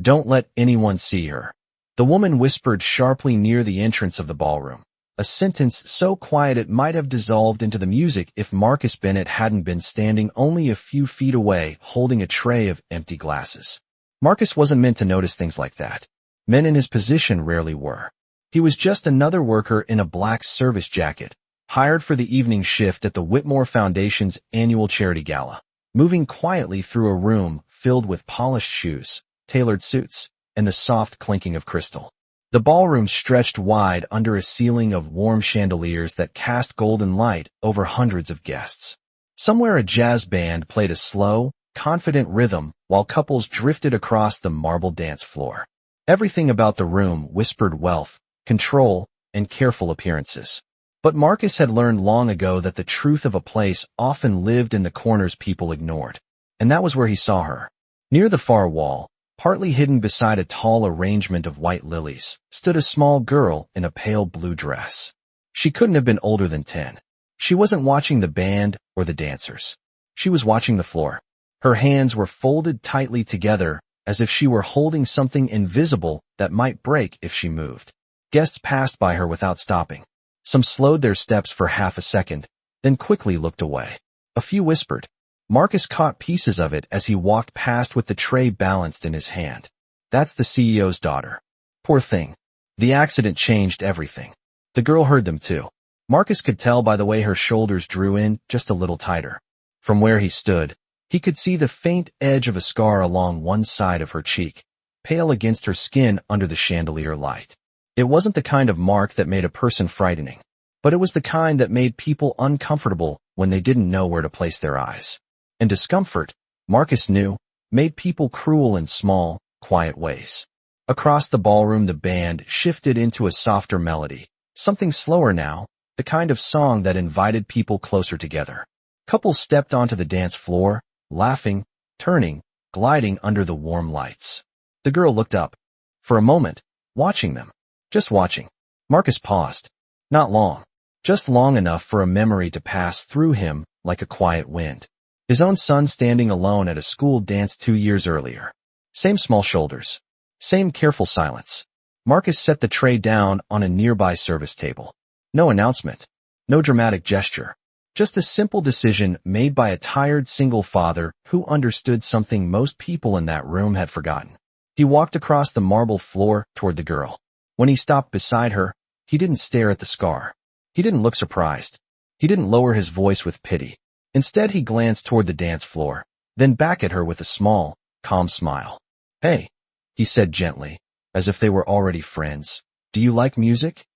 Don't let anyone see her." The woman whispered sharply near the entrance of the ballroom, a sentence so quiet it might have dissolved into the music if Marcus Bennett hadn't been standing only a few feet away holding a tray of empty glasses. Marcus wasn't meant to notice things like that. Men in his position rarely were. He was just another worker in a black service jacket, hired for the evening shift at the Whitmore Foundation's annual charity gala, moving quietly through a room filled with polished shoes, tailored suits, and the soft clinking of crystal. The ballroom stretched wide under a ceiling of warm chandeliers that cast golden light over hundreds of guests. Somewhere a jazz band played a slow, confident rhythm while couples drifted across the marble dance floor. Everything about the room whispered wealth, control, and careful appearances. But Marcus had learned long ago that the truth of a place often lived in the corners people ignored. And that was where he saw her. Near the far wall, partly hidden beside a tall arrangement of white lilies, stood a small girl in a pale blue dress. She couldn't have been older than 10. She wasn't watching the band or the dancers. She was watching the floor. Her hands were folded tightly together as if she were holding something invisible that might break if she moved. Guests passed by her without stopping. Some slowed their steps for half a second, then quickly looked away. A few whispered. Marcus caught pieces of it as he walked past with the tray balanced in his hand. "That's the CEO's daughter. Poor thing. The accident changed everything." The girl heard them too. Marcus could tell by the way her shoulders drew in just a little tighter. From where he stood, he could see the faint edge of a scar along one side of her cheek, pale against her skin under the chandelier light. It wasn't the kind of mark that made a person frightening, but it was the kind that made people uncomfortable when they didn't know where to place their eyes. And discomfort, Marcus knew, made people cruel in small, quiet ways. Across the ballroom the band shifted into a softer melody, something slower now, the kind of song that invited people closer together. Couples stepped onto the dance floor, laughing, turning, gliding under the warm lights. The girl looked up. For a moment, watching them. Just watching. Marcus paused. Not long. Just long enough for a memory to pass through him like a quiet wind. His own son standing alone at a school dance 2 years earlier. Same small shoulders. Same careful silence. Marcus set the tray down on a nearby service table. No announcement. No dramatic gesture. Just a simple decision made by a tired single father who understood something most people in that room had forgotten. He walked across the marble floor toward the girl. When he stopped beside her, he didn't stare at the scar. He didn't look surprised. He didn't lower his voice with pity. Instead, he glanced toward the dance floor, then back at her with a small, calm smile. "Hey," he said gently, as if they were already friends. "Do you like music?"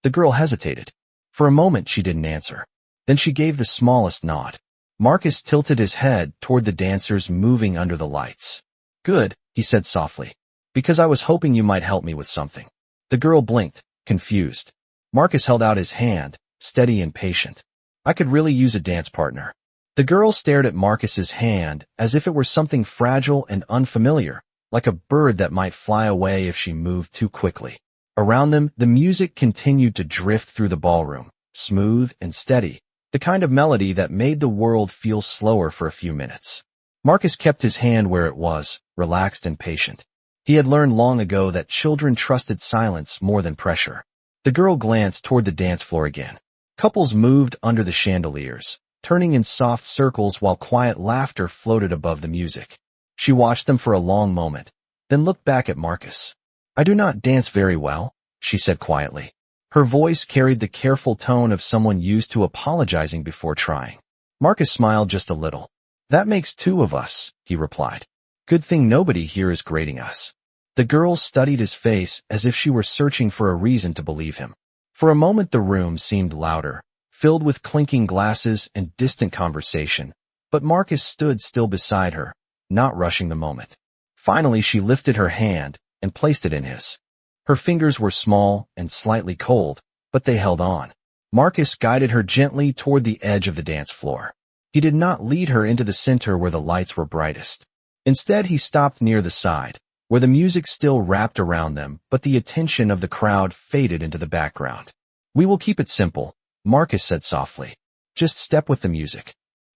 The girl hesitated. For a moment she didn't answer. Then she gave the smallest nod. Marcus tilted his head toward the dancers moving under the lights. "Good," he said softly, "because I was hoping you might help me with something." The girl blinked, confused. Marcus held out his hand, steady and patient. "I could really use a dance partner." The girl stared at Marcus's hand as if it were something fragile and unfamiliar, like a bird that might fly away if she moved too quickly. Around them, the music continued to drift through the ballroom, smooth and steady, the kind of melody that made the world feel slower for a few minutes. Marcus kept his hand where it was, relaxed and patient. He had learned long ago that children trusted silence more than pressure. The girl glanced toward the dance floor again. Couples moved under the chandeliers, turning in soft circles while quiet laughter floated above the music. She watched them for a long moment, then looked back at Marcus. "I do not dance very well," she said quietly. Her voice carried the careful tone of someone used to apologizing before trying. Marcus smiled just a little. "That makes 2 of us," he replied. "Good thing nobody here is grading us." The girl studied his face as if she were searching for a reason to believe him. For a moment the room seemed louder, filled with clinking glasses and distant conversation, but Marcus stood still beside her, not rushing the moment. Finally she lifted her hand and placed it in his. Her fingers were small and slightly cold, but they held on. Marcus guided her gently toward the edge of the dance floor. He did not lead her into the center where the lights were brightest. Instead he stopped near the side, where the music still wrapped around them, but the attention of the crowd faded into the background. "We will keep it simple," Marcus said softly. "Just step with the music."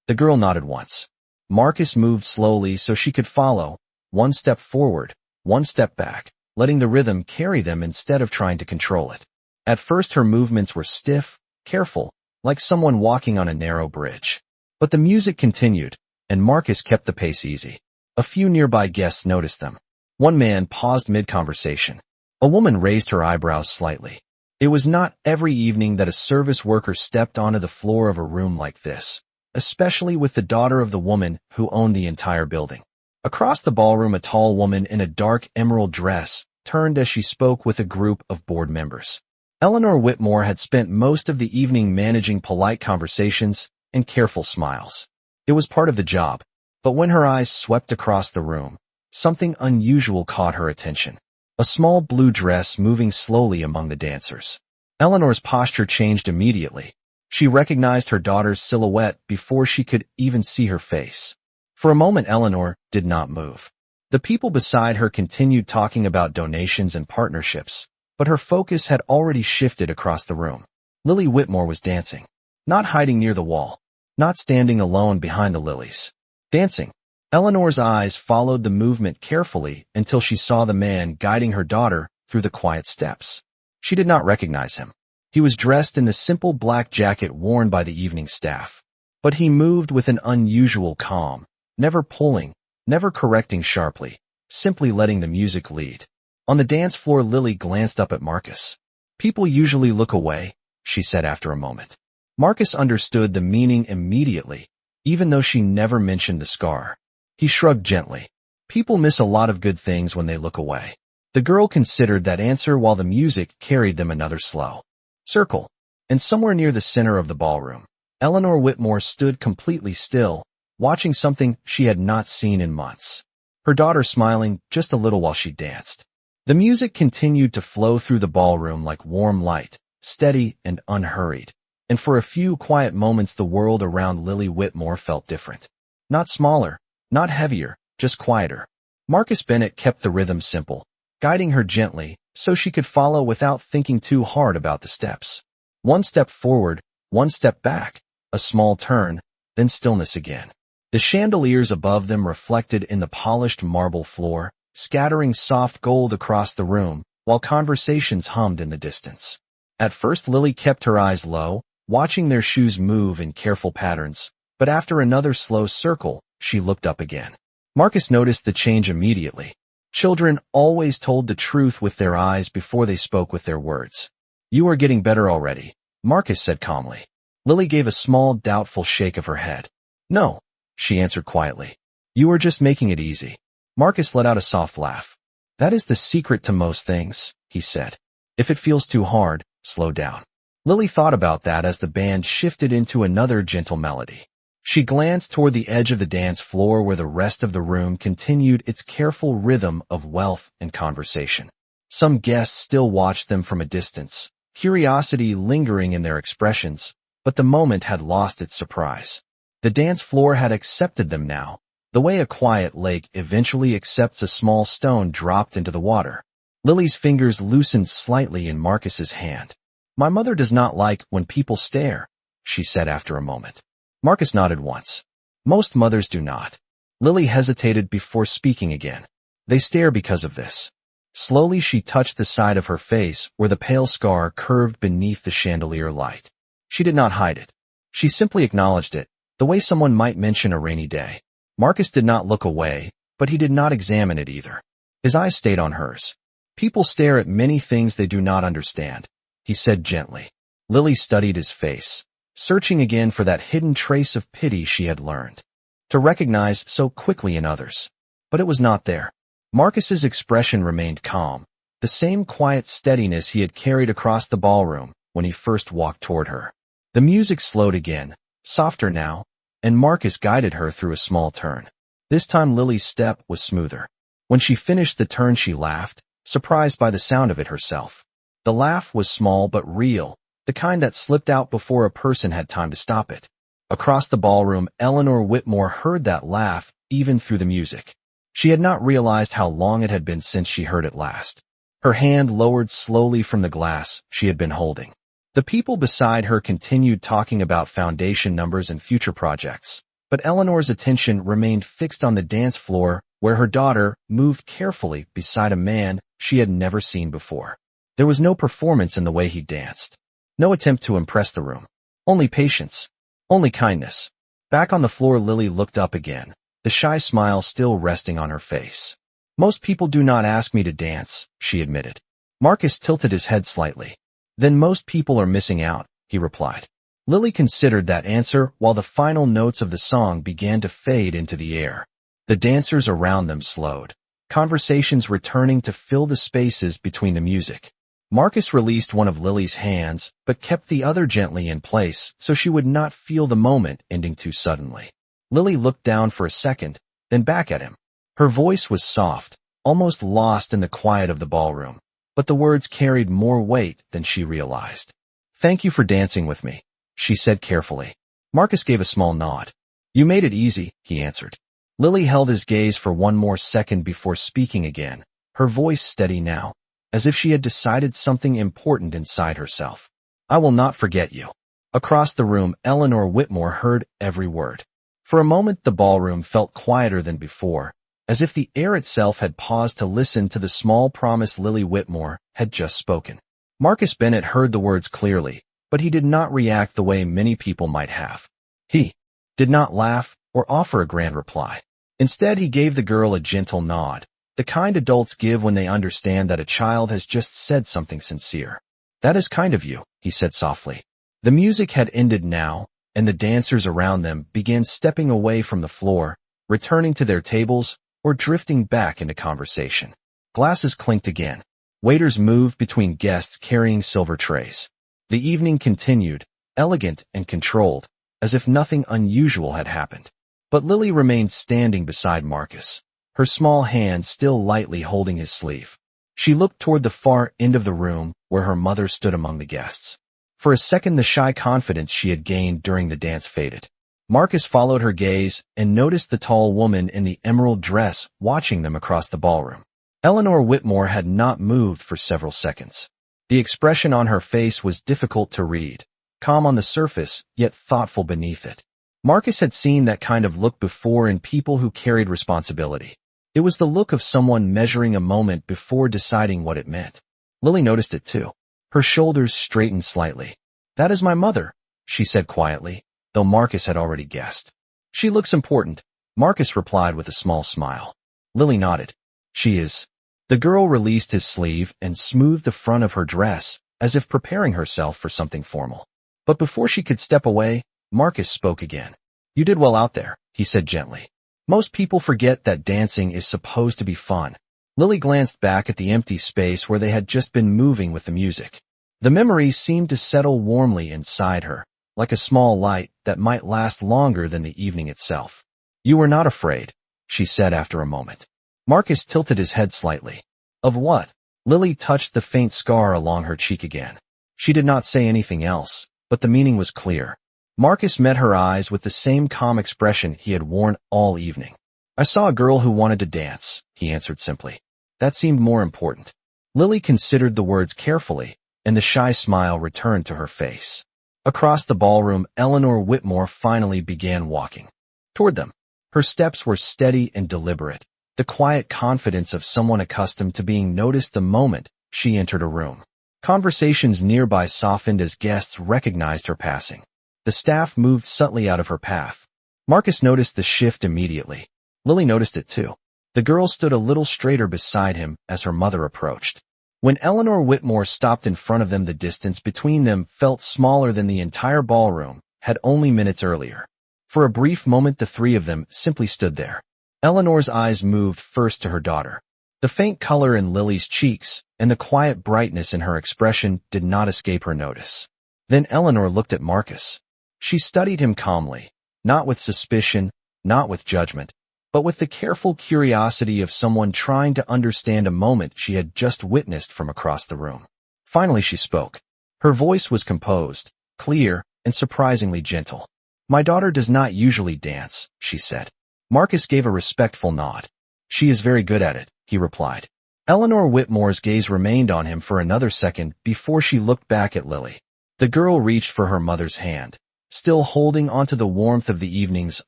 The girl nodded once. Marcus moved slowly so she could follow, 1 step forward, one step back, letting the rhythm carry them instead of trying to control it. At first her movements were stiff, careful, like someone walking on a narrow bridge. But the music continued, and Marcus kept the pace easy. A few nearby guests noticed them. One man paused mid-conversation. A woman raised her eyebrows slightly. It was not every evening that a service worker stepped onto the floor of a room like this, especially with the daughter of the woman who owned the entire building. Across the ballroom, a tall woman in a dark emerald dress turned as she spoke with a group of board members. Eleanor Whitmore had spent most of the evening managing polite conversations and careful smiles. It was part of the job, but when her eyes swept across the room, something unusual caught her attention. A small blue dress moving slowly among the dancers. Eleanor's posture changed immediately. She recognized her daughter's silhouette before she could even see her face. For a moment, Eleanor did not move. The people beside her continued talking about donations and partnerships, but her focus had already shifted across the room. Lily Whitmore was dancing, not hiding near the wall, not standing alone behind the lilies. Dancing. Eleanor's eyes followed the movement carefully until she saw the man guiding her daughter through the quiet steps. She did not recognize him. He was dressed in the simple black jacket worn by the evening staff, but he moved with an unusual calm, never pulling, never correcting sharply, simply letting the music lead. On the dance floor, Lily glanced up at Marcus. "People usually look away," she said after a moment. Marcus understood the meaning immediately, even though she never mentioned the scar. He shrugged gently. "People miss a lot of good things when they look away." The girl considered that answer while the music carried them another slow circle. And somewhere near the center of the ballroom, Eleanor Whitmore stood completely still, watching something she had not seen in months. Her daughter smiling just a little while she danced. The music continued to flow through the ballroom like warm light, steady and unhurried. And for a few quiet moments the world around Lily Whitmore felt different. Not smaller, not heavier, just quieter. Marcus Bennett kept the rhythm simple, guiding her gently so she could follow without thinking too hard about the steps. One step forward, one step back, a small turn, then stillness again. The chandeliers above them reflected in the polished marble floor, scattering soft gold across the room, while conversations hummed in the distance. At first Lily kept her eyes low, watching their shoes move in careful patterns, but after another slow circle, she looked up again. Marcus noticed the change immediately. Children always told the truth with their eyes before they spoke with their words. "You are getting better already," Marcus said calmly. Lily gave a small, doubtful shake of her head. "No," she answered quietly. "You are just making it easy." Marcus let out a soft laugh. "That is the secret to most things," he said. "If it feels too hard, slow down." Lily thought about that as the band shifted into another gentle melody. She glanced toward the edge of the dance floor where the rest of the room continued its careful rhythm of wealth and conversation. Some guests still watched them from a distance, curiosity lingering in their expressions, but the moment had lost its surprise. The dance floor had accepted them now, the way a quiet lake eventually accepts a small stone dropped into the water. Lily's fingers loosened slightly in Marcus's hand. "My mother does not like when people stare," she said after a moment. Marcus nodded once. "Most mothers do not." Lily hesitated before speaking again. "They stare because of this." Slowly she touched the side of her face where the pale scar curved beneath the chandelier light. She did not hide it. She simply acknowledged it, the way someone might mention a rainy day. Marcus did not look away, but he did not examine it either. His eyes stayed on hers. "People stare at many things they do not understand," he said gently. Lily studied his face, searching again for that hidden trace of pity she had learned to recognize so quickly in others. But it was not there. Marcus's expression remained calm, the same quiet steadiness he had carried across the ballroom when he first walked toward her. The music slowed again, softer now, and Marcus guided her through a small turn. This time Lily's step was smoother. When she finished the turn she laughed, surprised by the sound of it herself. The laugh was small but real, the kind that slipped out before a person had time to stop it. Across the ballroom, Eleanor Whitmore heard that laugh even through the music. She had not realized how long it had been since she heard it last. Her hand lowered slowly from the glass she had been holding. The people beside her continued talking about foundation numbers and future projects, but Eleanor's attention remained fixed on the dance floor where her daughter moved carefully beside a man she had never seen before. There was no performance in the way he danced. No attempt to impress the room. Only patience. Only kindness. Back on the floor, Lily looked up again, the shy smile still resting on her face. Most people do not ask me to dance, she admitted. Marcus tilted his head slightly. Then most people are missing out, he replied. Lily considered that answer while the final notes of the song began to fade into the air. The dancers around them slowed, conversations returning to fill the spaces between the music. Marcus released one of Lily's hands, but kept the other gently in place so she would not feel the moment ending too suddenly. Lily looked down for a second, then back at him. Her voice was soft, almost lost in the quiet of the ballroom, but the words carried more weight than she realized. "Thank you for dancing with me," she said carefully. Marcus gave a small nod. "You made it easy," he answered. Lily held his gaze for one more second before speaking again, her voice steady now, as if she had decided something important inside herself. "I will not forget you." Across the room, Eleanor Whitmore heard every word. For a moment the ballroom felt quieter than before, as if the air itself had paused to listen to the small promise Lily Whitmore had just spoken. Marcus Bennett heard the words clearly, but he did not react the way many people might have. He did not laugh or offer a grand reply. Instead, he gave the girl a gentle nod, the kind adults give when they understand that a child has just said something sincere. "That is kind of you," he said softly. The music had ended now, and the dancers around them began stepping away from the floor, returning to their tables, or drifting back into conversation. Glasses clinked again. Waiters moved between guests carrying silver trays. The evening continued, elegant and controlled, as if nothing unusual had happened. But Lily remained standing beside Marcus, her small hand still lightly holding his sleeve. She looked toward the far end of the room where her mother stood among the guests. For a second, the shy confidence she had gained during the dance faded. Marcus followed her gaze and noticed the tall woman in the emerald dress watching them across the ballroom. Eleanor Whitmore had not moved for several seconds. The expression on her face was difficult to read, calm on the surface, yet thoughtful beneath it. Marcus had seen that kind of look before in people who carried responsibility. It was the look of someone measuring a moment before deciding what it meant. Lily noticed it too. Her shoulders straightened slightly. "That is my mother," she said quietly, though Marcus had already guessed. "She looks important," Marcus replied with a small smile. Lily nodded. "She is." The girl released his sleeve and smoothed the front of her dress, as if preparing herself for something formal. But before she could step away, Marcus spoke again. "You did well out there," he said gently. "Most people forget that dancing is supposed to be fun." Lily glanced back at the empty space where they had just been moving with the music. The memories seemed to settle warmly inside her, like a small light that might last longer than the evening itself. "You were not afraid," she said after a moment. Marcus tilted his head slightly. "Of what?" Lily touched the faint scar along her cheek again. She did not say anything else, but the meaning was clear. Marcus met her eyes with the same calm expression he had worn all evening. "I saw a girl who wanted to dance," he answered simply. That seemed more important. Lily considered the words carefully, and the shy smile returned to her face. Across the ballroom, Eleanor Whitmore finally began walking toward them. Her steps were steady and deliberate, the quiet confidence of someone accustomed to being noticed the moment she entered a room. Conversations nearby softened as guests recognized her passing. The staff moved subtly out of her path. Marcus noticed the shift immediately. Lily noticed it too. The girl stood a little straighter beside him as her mother approached. When Eleanor Whitmore stopped in front of them, the distance between them felt smaller than the entire ballroom had only minutes earlier. For a brief moment, the three of them simply stood there. Eleanor's eyes moved first to her daughter. The faint color in Lily's cheeks and the quiet brightness in her expression did not escape her notice. Then Eleanor looked at Marcus. She studied him calmly, not with suspicion, not with judgment, but with the careful curiosity of someone trying to understand a moment she had just witnessed from across the room. Finally she spoke. Her voice was composed, clear, and surprisingly gentle. "My daughter does not usually dance," she said. Marcus gave a respectful nod. "She is very good at it," he replied. Eleanor Whitmore's gaze remained on him for another second before she looked back at Lily. The girl reached for her mother's hand, still holding onto the warmth of the evening's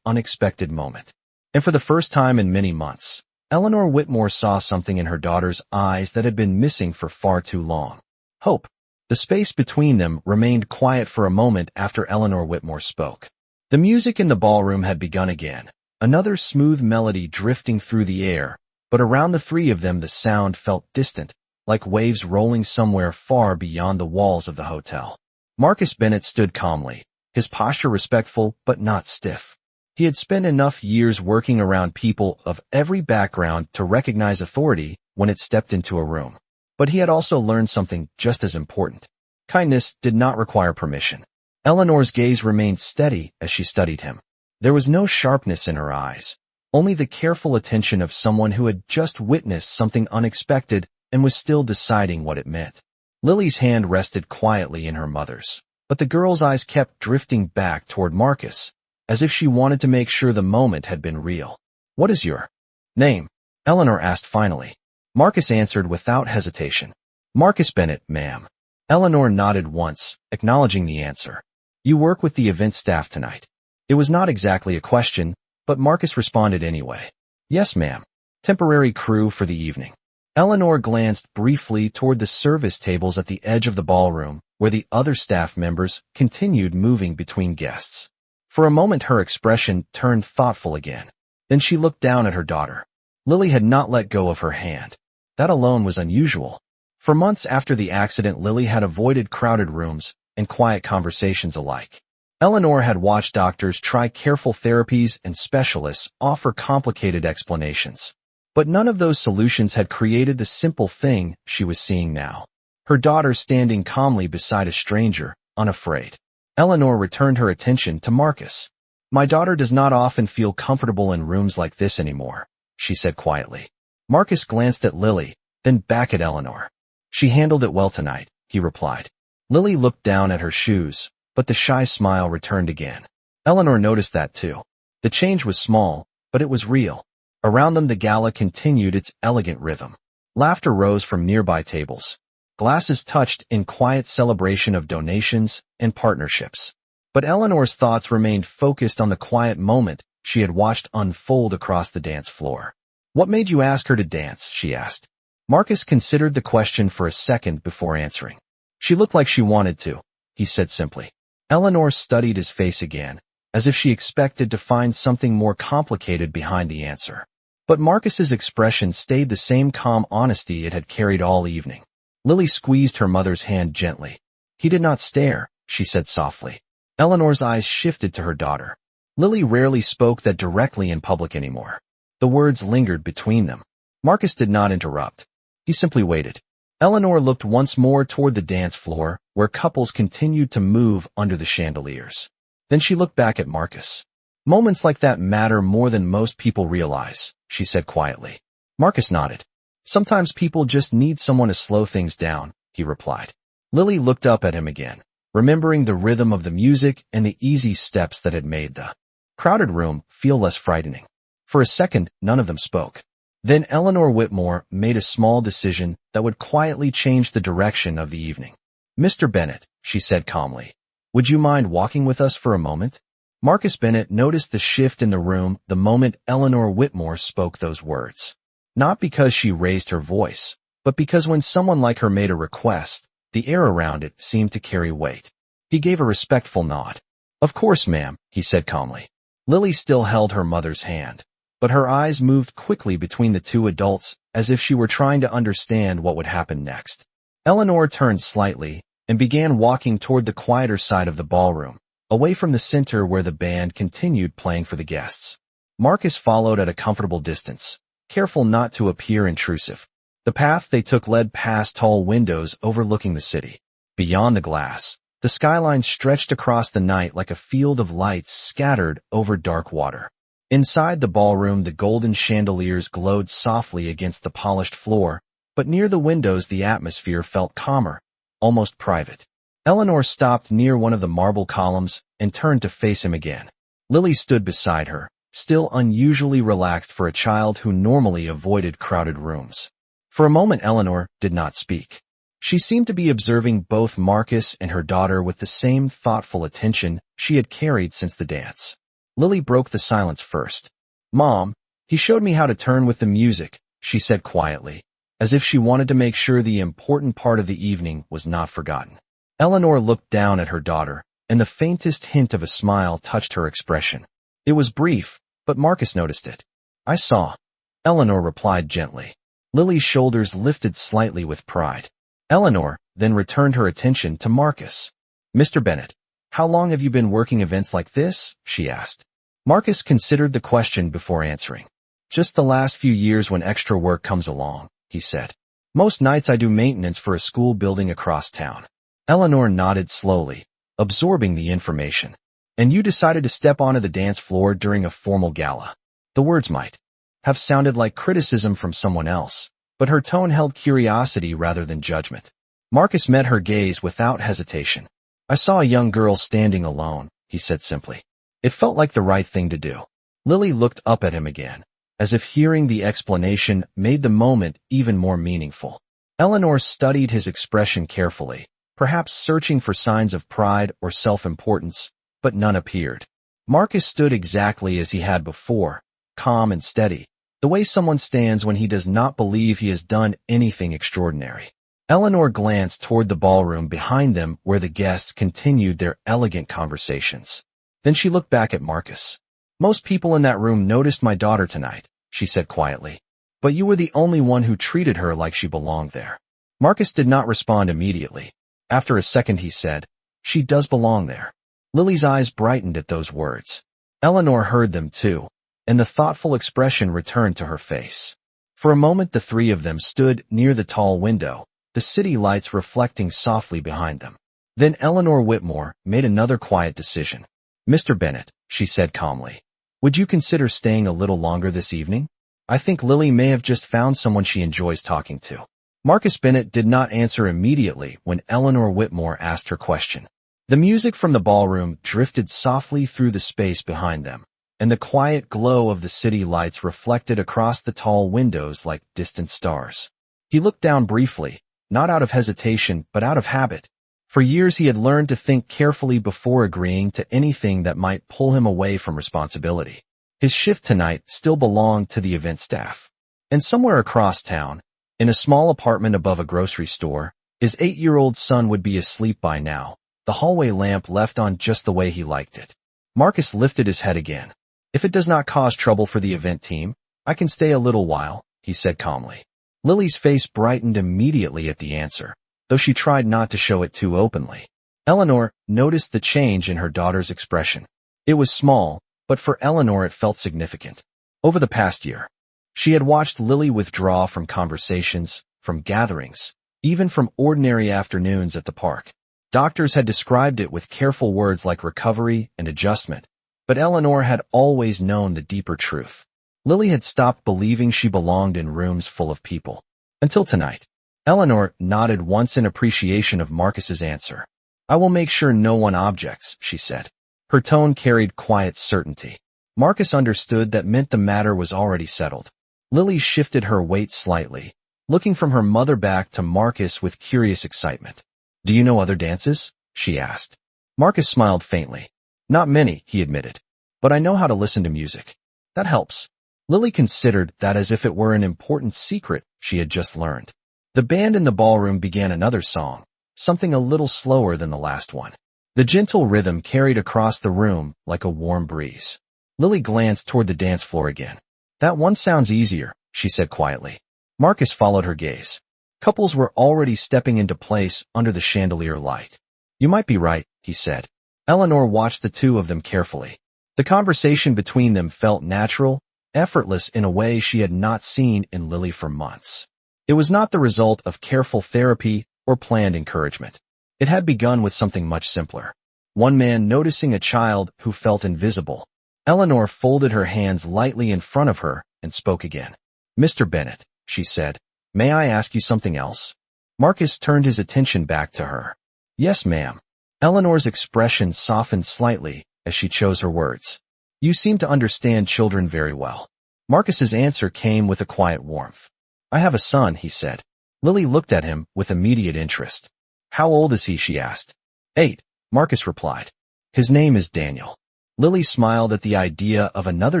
unexpected moment. And for the first time in many months, Eleanor Whitmore saw something in her daughter's eyes that had been missing for far too long. Hope. The space between them remained quiet for a moment after Eleanor Whitmore spoke. The music in the ballroom had begun again, another smooth melody drifting through the air, but around the three of them the sound felt distant, like waves rolling somewhere far beyond the walls of the hotel. Marcus Bennett stood calmly, his posture respectful but not stiff. He had spent enough years working around people of every background to recognize authority when it stepped into a room. But he had also learned something just as important. Kindness did not require permission. Eleanor's gaze remained steady as she studied him. There was no sharpness in her eyes, only the careful attention of someone who had just witnessed something unexpected and was still deciding what it meant. Lily's hand rested quietly in her mother's, but the girl's eyes kept drifting back toward Marcus, as if she wanted to make sure the moment had been real. "What is your name?" Eleanor asked finally. Marcus answered without hesitation. "Marcus Bennett, ma'am." Eleanor nodded once, acknowledging the answer. "You work with the event staff tonight." It was not exactly a question, but Marcus responded anyway. "Yes, ma'am. Temporary crew for the evening." Eleanor glanced briefly toward the service tables at the edge of the ballroom, where the other staff members continued moving between guests. For a moment her expression turned thoughtful again. Then she looked down at her daughter. Lily had not let go of her hand. That alone was unusual. For months after the accident, Lily had avoided crowded rooms and quiet conversations alike. Eleanor had watched doctors try careful therapies and specialists offer complicated explanations. But none of those solutions had created the simple thing she was seeing now. Her daughter standing calmly beside a stranger, unafraid. Eleanor returned her attention to Marcus. "My daughter does not often feel comfortable in rooms like this anymore," she said quietly. Marcus glanced at Lily, then back at Eleanor. "She handled it well tonight," he replied. Lily looked down at her shoes, but the shy smile returned again. Eleanor noticed that too. The change was small, but it was real. Around them the gala continued its elegant rhythm. Laughter rose from nearby tables. Glasses touched in quiet celebration of donations and partnerships. But Eleanor's thoughts remained focused on the quiet moment she had watched unfold across the dance floor. "What made you ask her to dance?" she asked. Marcus considered the question for a second before answering. "She looked like she wanted to," he said simply. Eleanor studied his face again, as if she expected to find something more complicated behind the answer. But Marcus's expression stayed the same calm honesty it had carried all evening. Lily squeezed her mother's hand gently. "He did not stare," she said softly. Eleanor's eyes shifted to her daughter. Lily rarely spoke that directly in public anymore. The words lingered between them. Marcus did not interrupt. He simply waited. Eleanor looked once more toward the dance floor, where couples continued to move under the chandeliers. Then she looked back at Marcus. "Moments like that matter more than most people realize," she said quietly. Marcus nodded. "Sometimes people just need someone to slow things down," he replied. Lily looked up at him again, remembering the rhythm of the music and the easy steps that had made the crowded room feel less frightening. For a second, none of them spoke. Then Eleanor Whitmore made a small decision that would quietly change the direction of the evening. "Mr. Bennett," she said calmly, "would you mind walking with us for a moment?" Marcus Bennett noticed the shift in the room the moment Eleanor Whitmore spoke those words. Not because she raised her voice, but because when someone like her made a request, the air around it seemed to carry weight. He gave a respectful nod. "Of course, ma'am," he said calmly. Lily still held her mother's hand, but her eyes moved quickly between the two adults as if she were trying to understand what would happen next. Eleanor turned slightly and began walking toward the quieter side of the ballroom, away from the center where the band continued playing for the guests. Marcus followed at a comfortable distance, careful not to appear intrusive. The path they took led past tall windows overlooking the city. Beyond the glass, the skyline stretched across the night like a field of lights scattered over dark water. Inside the ballroom, the golden chandeliers glowed softly against the polished floor, but near the windows the atmosphere felt calmer, almost private. Eleanor stopped near one of the marble columns and turned to face him again. Lily stood beside her, still unusually relaxed for a child who normally avoided crowded rooms. For a moment Eleanor did not speak. She seemed to be observing both Marcus and her daughter with the same thoughtful attention she had carried since the dance. Lily broke the silence first. "Mom," He showed me how to turn with the music, she said quietly, as if she wanted to make sure the important part of the evening was not forgotten. Eleanor looked down at her daughter, and the faintest hint of a smile touched her expression. It was brief, but Marcus noticed it. I saw, Eleanor replied gently. Lily's shoulders lifted slightly with pride. Eleanor then returned her attention to Marcus. Mr. Bennett, how long have you been working events like this? She asked. Marcus considered the question before answering. Just the last few years when extra work comes along, he said. Most nights I do maintenance for a school building across town. Eleanor nodded slowly, absorbing the information. And you decided to step onto the dance floor during a formal gala. The words might have sounded like criticism from someone else, but her tone held curiosity rather than judgment. Marcus met her gaze without hesitation. I saw a young girl standing alone, he said simply. It felt like the right thing to do. Lily looked up at him again, as if hearing the explanation made the moment even more meaningful. Eleanor studied his expression carefully, perhaps searching for signs of pride or self-importance, but none appeared. Marcus stood exactly as he had before, calm and steady, the way someone stands when he does not believe he has done anything extraordinary. Eleanor glanced toward the ballroom behind them where the guests continued their elegant conversations. Then she looked back at Marcus. Most people in that room noticed my daughter tonight, she said quietly, but you were the only one who treated her like she belonged there. Marcus did not respond immediately. After a second he said, she does belong there. Lily's eyes brightened at those words. Eleanor heard them too, and the thoughtful expression returned to her face. For a moment the three of them stood near the tall window, the city lights reflecting softly behind them. Then Eleanor Whitmore made another quiet decision. Mr. Bennett, she said calmly, would you consider staying a little longer this evening? I think Lily may have just found someone she enjoys talking to. Marcus Bennett did not answer immediately when Eleanor Whitmore asked her question. The music from the ballroom drifted softly through the space behind them, and the quiet glow of the city lights reflected across the tall windows like distant stars. He looked down briefly, not out of hesitation but out of habit. For years he had learned to think carefully before agreeing to anything that might pull him away from responsibility. His shift tonight still belonged to the event staff. And somewhere across town, in a small apartment above a grocery store, his 8-year-old son would be asleep by now, the hallway lamp left on just the way he liked it. Marcus lifted his head again. If it does not cause trouble for the event team, I can stay a little while, he said calmly. Lily's face brightened immediately at the answer, though she tried not to show it too openly. Eleanor noticed the change in her daughter's expression. It was small, but for Eleanor it felt significant. Over the past year, she had watched Lily withdraw from conversations, from gatherings, even from ordinary afternoons at the park. Doctors had described it with careful words like recovery and adjustment, but Eleanor had always known the deeper truth. Lily had stopped believing she belonged in rooms full of people. Until tonight. Eleanor nodded once in appreciation of Marcus's answer. I will make sure no one objects, she said. Her tone carried quiet certainty. Marcus understood that meant the matter was already settled. Lily shifted her weight slightly, looking from her mother back to Marcus with curious excitement. Do you know other dances? She asked. Marcus smiled faintly. Not many, he admitted. But I know how to listen to music. That helps. Lily considered that as if it were an important secret she had just learned. The band in the ballroom began another song, something a little slower than the last one. The gentle rhythm carried across the room like a warm breeze. Lily glanced toward the dance floor again. That one sounds easier, she said quietly. Marcus followed her gaze. Couples were already stepping into place under the chandelier light. You might be right, he said. Eleanor watched the two of them carefully. The conversation between them felt natural, effortless in a way she had not seen in Lily for months. It was not the result of careful therapy or planned encouragement. It had begun with something much simpler. One man noticing a child who felt invisible. Eleanor folded her hands lightly in front of her and spoke again. Mr. Bennett, she said, may I ask you something else? Marcus turned his attention back to her. Yes, ma'am. Eleanor's expression softened slightly as she chose her words. You seem to understand children very well. Marcus's answer came with a quiet warmth. I have a son, he said. Lily looked at him with immediate interest. How old is he? She asked. 8, Marcus replied. His name is Daniel. Lily smiled at the idea of another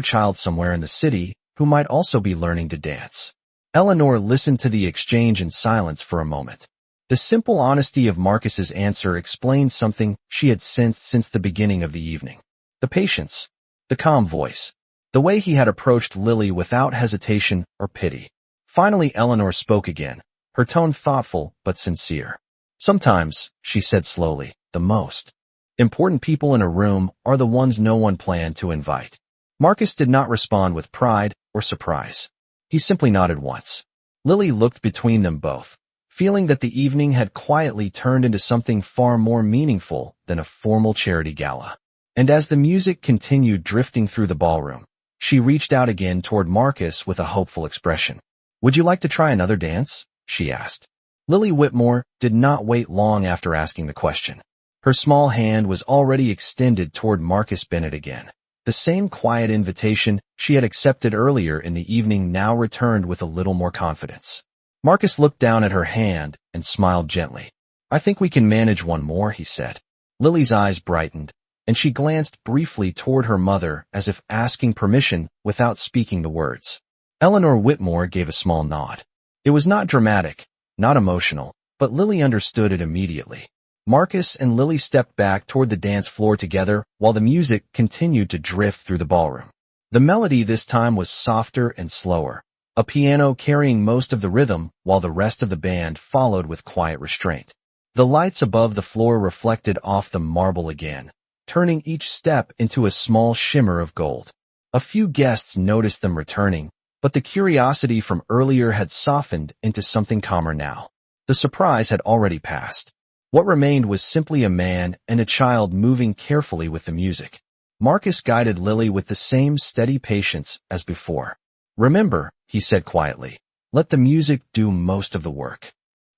child somewhere in the city who who might also be learning to dance. Eleanor listened to the exchange in silence for a moment. The simple honesty of Marcus's answer explained something she had sensed since the beginning of the evening. The patience, the calm voice, the way he had approached Lily without hesitation or pity. Finally, Eleanor spoke again, her tone thoughtful but sincere. Sometimes, she said slowly, the most important people in a room are the ones no one planned to invite. Marcus did not respond with pride or surprise. He simply nodded once. Lily looked between them both, feeling that the evening had quietly turned into something far more meaningful than a formal charity gala. And as the music continued drifting through the ballroom, she reached out again toward Marcus with a hopeful expression. "Would you like to try another dance?" she asked. Lily Whitmore did not wait long after asking the question. Her small hand was already extended toward Marcus Bennett again. The same quiet invitation she had accepted earlier in the evening now returned with a little more confidence. Marcus looked down at her hand and smiled gently. "I think we can manage one more," he said. Lily's eyes brightened, and she glanced briefly toward her mother as if asking permission without speaking the words. Eleanor Whitmore gave a small nod. It was not dramatic, not emotional, but Lily understood it immediately. Marcus and Lily stepped back toward the dance floor together while the music continued to drift through the ballroom. The melody this time was softer and slower, a piano carrying most of the rhythm while the rest of the band followed with quiet restraint. The lights above the floor reflected off the marble again, turning each step into a small shimmer of gold. A few guests noticed them returning, but the curiosity from earlier had softened into something calmer now. The surprise had already passed. What remained was simply a man and a child moving carefully with the music. Marcus guided Lily with the same steady patience as before. "Remember," he said quietly, "let the music do most of the work."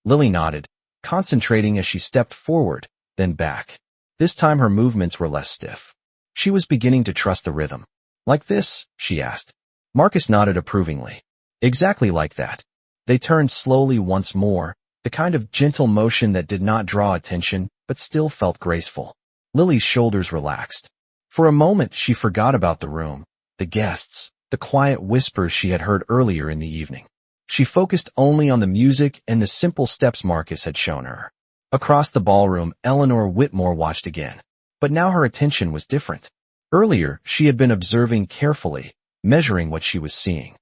Lily nodded, concentrating as she stepped forward, then back. This time her movements were less stiff. She was beginning to trust the rhythm. "Like this?" she asked. Marcus nodded approvingly. "Exactly like that." They turned slowly once more, the kind of gentle motion that did not draw attention, but still felt graceful. Lily's shoulders relaxed. For a moment she forgot about the room, the guests, the quiet whispers she had heard earlier in the evening. She focused only on the music and the simple steps Marcus had shown her. Across the ballroom, Eleanor Whitmore watched again. But now her attention was different. Earlier, she had been observing carefully, measuring what she was seeing.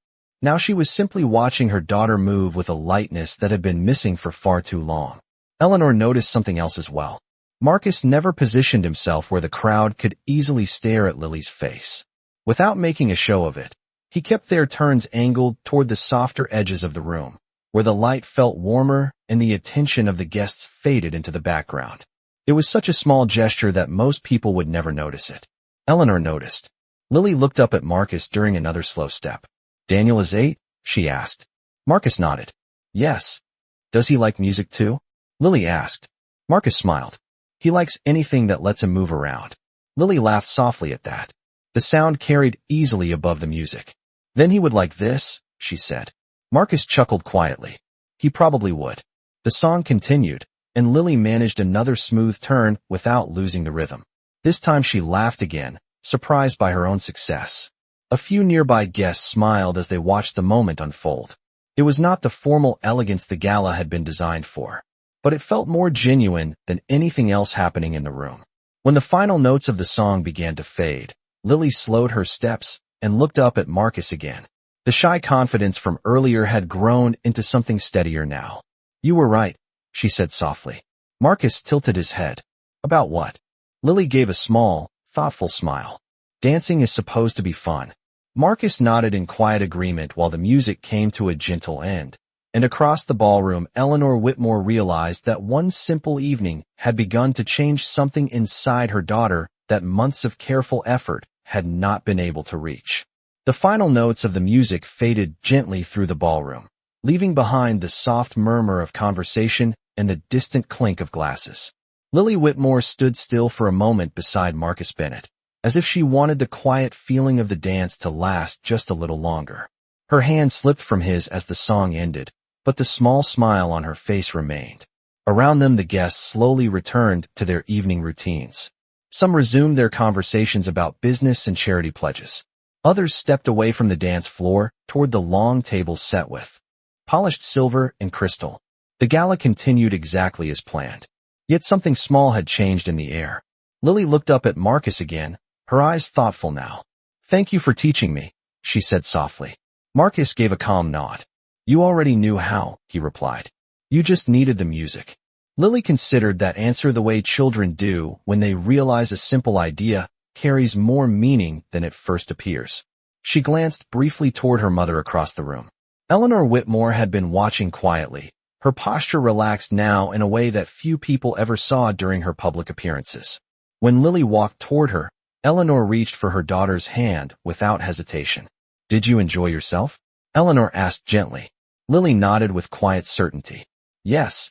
Now she was simply watching her daughter move with a lightness that had been missing for far too long. Eleanor noticed something else as well. Marcus never positioned himself where the crowd could easily stare at Lily's face. Without making a show of it, he kept their turns angled toward the softer edges of the room, where the light felt warmer and the attention of the guests faded into the background. It was such a small gesture that most people would never notice it. Eleanor noticed. Lily looked up at Marcus during another slow step. "Daniel is 8?" she asked. Marcus nodded. "Yes." "Does he like music too?" Lily asked. Marcus smiled. "He likes anything that lets him move around." Lily laughed softly at that. The sound carried easily above the music. "Then he would like this," she said. Marcus chuckled quietly. He probably would. The song continued, and Lily managed another smooth turn without losing the rhythm. This time she laughed again, surprised by her own success. A few nearby guests smiled as they watched the moment unfold. It was not the formal elegance the gala had been designed for, but it felt more genuine than anything else happening in the room. When the final notes of the song began to fade, Lily slowed her steps and looked up at Marcus again. The shy confidence from earlier had grown into something steadier now. "You were right," she said softly. Marcus tilted his head. "About what?" Lily gave a small, thoughtful smile. "Dancing is supposed to be fun." Marcus nodded in quiet agreement while the music came to a gentle end, and across the ballroom Eleanor Whitmore realized that one simple evening had begun to change something inside her daughter that months of careful effort had not been able to reach. The final notes of the music faded gently through the ballroom, leaving behind the soft murmur of conversation and the distant clink of glasses. Lily Whitmore stood still for a moment beside Marcus Bennett, as if she wanted the quiet feeling of the dance to last just a little longer. Her hand slipped from his as the song ended, but the small smile on her face remained. Around them the guests slowly returned to their evening routines. Some resumed their conversations about business and charity pledges. Others stepped away from the dance floor toward the long tables set with polished silver and crystal. The gala continued exactly as planned. Yet something small had changed in the air. Lily looked up at Marcus again, her eyes thoughtful now. "Thank you for teaching me," she said softly. Marcus gave a calm nod. "You already knew how," he replied. "You just needed the music." Lily considered that answer the way children do when they realize a simple idea carries more meaning than it first appears. She glanced briefly toward her mother across the room. Eleanor Whitmore had been watching quietly, her posture relaxed now in a way that few people ever saw during her public appearances. When Lily walked toward her, Eleanor reached for her daughter's hand without hesitation. "Did you enjoy yourself?" Eleanor asked gently. Lily nodded with quiet certainty. "Yes."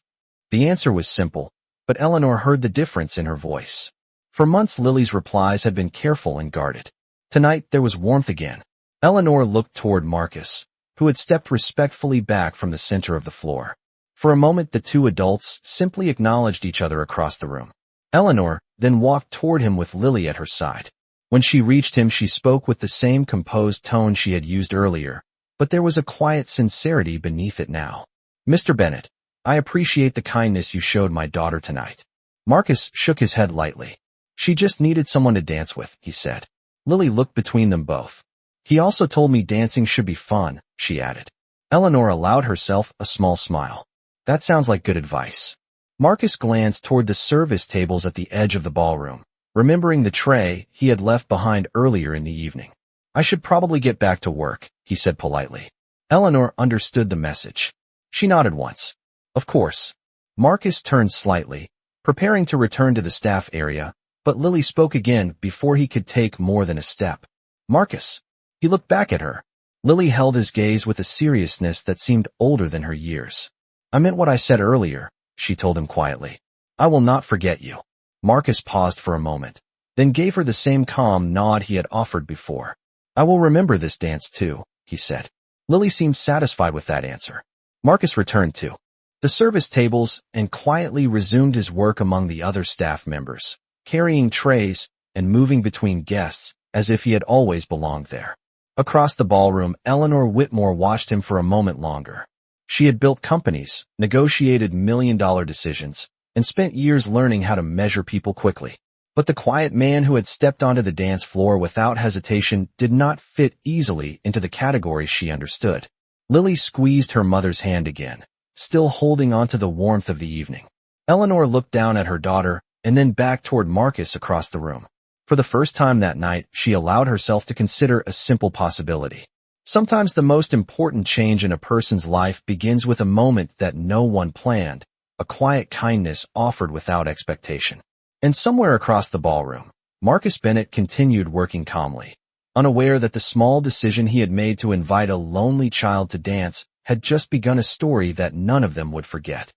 The answer was simple, but Eleanor heard the difference in her voice. For months Lily's replies had been careful and guarded. Tonight there was warmth again. Eleanor looked toward Marcus, who had stepped respectfully back from the center of the floor. For a moment the two adults simply acknowledged each other across the room. Eleanor then walked toward him with Lily at her side. When she reached him she spoke with the same composed tone she had used earlier, but there was a quiet sincerity beneath it now. "Mr. Bennett, I appreciate the kindness you showed my daughter tonight." Marcus shook his head lightly. "She just needed someone to dance with," he said. Lily looked between them both. "He also told me dancing should be fun," she added. Eleanor allowed herself a small smile. "That sounds like good advice." Marcus glanced toward the service tables at the edge of the ballroom, remembering the tray he had left behind earlier in the evening. "I should probably get back to work," he said politely. Eleanor understood the message. She nodded once. "Of course." Marcus turned slightly, preparing to return to the staff area, but Lily spoke again before he could take more than a step. "Marcus." He looked back at her. Lily held his gaze with a seriousness that seemed older than her years. "I meant what I said earlier," she told him quietly. "I will not forget you." Marcus paused for a moment, then gave her the same calm nod he had offered before. "I will remember this dance too," he said. Lily seemed satisfied with that answer. Marcus returned to the service tables and quietly resumed his work among the other staff members, carrying trays and moving between guests as if he had always belonged there. Across the ballroom, Eleanor Whitmore watched him for a moment longer. She had built companies, negotiated million-dollar decisions, and spent years learning how to measure people quickly. But the quiet man who had stepped onto the dance floor without hesitation did not fit easily into the categories she understood. Lily squeezed her mother's hand again, still holding onto the warmth of the evening. Eleanor looked down at her daughter and then back toward Marcus across the room. For the first time that night, she allowed herself to consider a simple possibility. Sometimes the most important change in a person's life begins with a moment that no one planned, a quiet kindness offered without expectation. And somewhere across the ballroom, Marcus Bennett continued working calmly, unaware that the small decision he had made to invite a lonely child to dance had just begun a story that none of them would forget.